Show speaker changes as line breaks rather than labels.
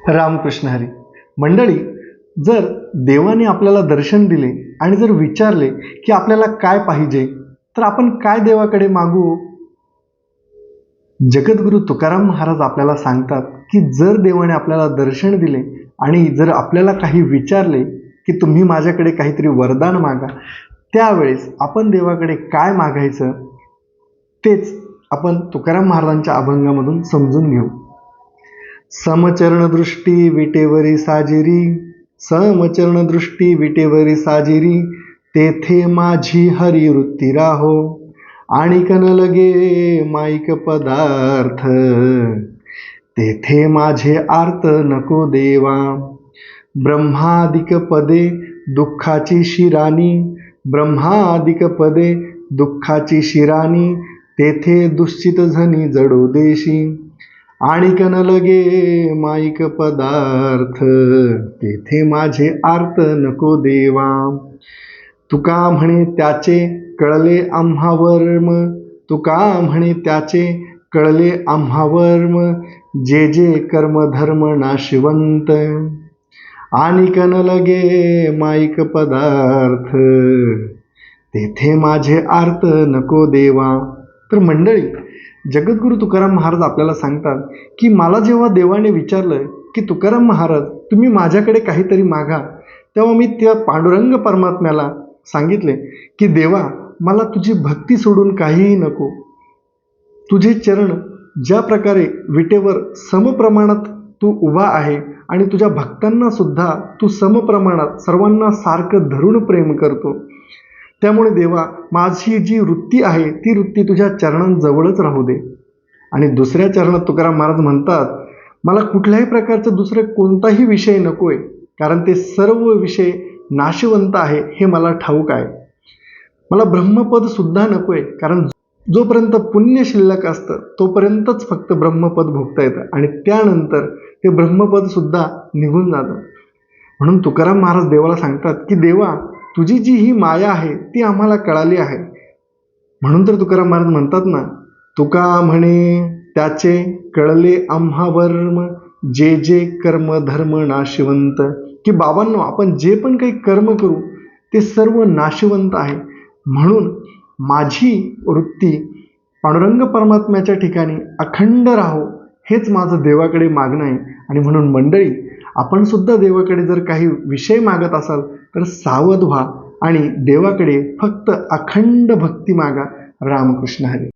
रामकृष्ण हरी. मंडळी, जर देवाने आपल्याला दर्शन दिले आणि जर विचारले की आपल्याला काय पाहिजे, तर आपण काय देवाकडे मागू? जगद्गुरु तुकाराम महाराज आपल्याला सांगतात की जर देवाने आपल्याला दर्शन दिले आणि जर आपल्याला काही विचारले की तुम्ही माझ्याकडे काहीतरी वरदान मागा, त्यावेळेस आपण देवाकडे काय मागायचं तेच आपण तुकाराम महाराजांच्या अभंगामधून समजून घेऊ. समचरण दृष्टी विटेवरी साजिरी, समचरण दृष्टी विटेवरी साजिरी, तेथे माझी हरी वृत्ती राहो, आणि कन लगे माईक पदार्थ, तेथे माझे आर्त नको देवा. ब्रह्मादिक पदे दुःखाची शिरानी, ब्रह्मादिक पदे दुःखाची शिरानी, तेथे दुश्चित झनी जडो देशी, आणि कन लगे माईक पदार्थ, तेथे माझे आर्त नको देवा. तुका म्हणे त्याचे कळले आम्हा वर्म, तुका म्हणे त्याचे कळले आम्हा वर्म, जे जे कर्म धर्म नाशिवंत, आणि कन लगे माईक पदार्थ, तेथे माझे आर्त नको देवा. तर मंडळी, जगद्गुरु तुकाराम महाराज आपल्याला सांगतात की मला जेव्हा देवाने विचारलं की तुकाराम महाराज तुम्ही माझ्याकडे काहीतरी मागा, तेव्हा मी त्या पांडुरंग परमात्म्याला सांगितले की देवा, मला तुझी भक्ती सोडून काहीही नको. तुझे चरण ज्या प्रकारे विटेवर समप्रमाणात तू उभा आहे आणि तुझ्या भक्तांना सुद्धा तू समप्रमाणात सर्वांना सारखं धरून प्रेम करतो, त्यामुळे देवा माझी जी वृत्ती आहे ती वृत्ती तुझ्या चरणांजवळच राहू दे. आणि दुसऱ्या चरणात तुकाराम महाराज म्हणतात, मला कुठल्याही प्रकारचं दुसरे कोणताही विषय नको आहे, कारण ते सर्व विषय नाशवंत आहे हे मला ठाऊक आहे. मला ब्रह्मपद सुद्धा नको आहे, कारण जोपर्यंत पुण्य शिल्लक असतं तोपर्यंतच फक्त ब्रह्मपद भोगता येतं आणि त्यानंतर ते ब्रह्मपद सुद्धा निघून जातं. म्हणून तुकाराम महाराज देवाला सांगतात की देवा, तुझी जी ही माया आहे ती आम्हाला कळाली आहे. म्हणून तर तुकाराम महाराज म्हणतात ना, तुका म्हणे त्याचे कळले आम्हा वर्म, जे जे कर्म धर्म नाशिवंत, की बाबांनो आपण जे पण काही कर्म करू ते सर्व नाशिवंत आहे. म्हणून माझी वृत्ती पांडुरंग परमात्म्याच्या ठिकाणी अखंड राहो, हेच माझं देवाकडे मागणं आहे. आणि म्हणून मंडळी, आपण सुद्धा देवाकडे जर काही विषय मागत असाल तर सावध व्हा आणि देवाकडे फक्त अखंड भक्ती मागा. रामकृष्ण हरी.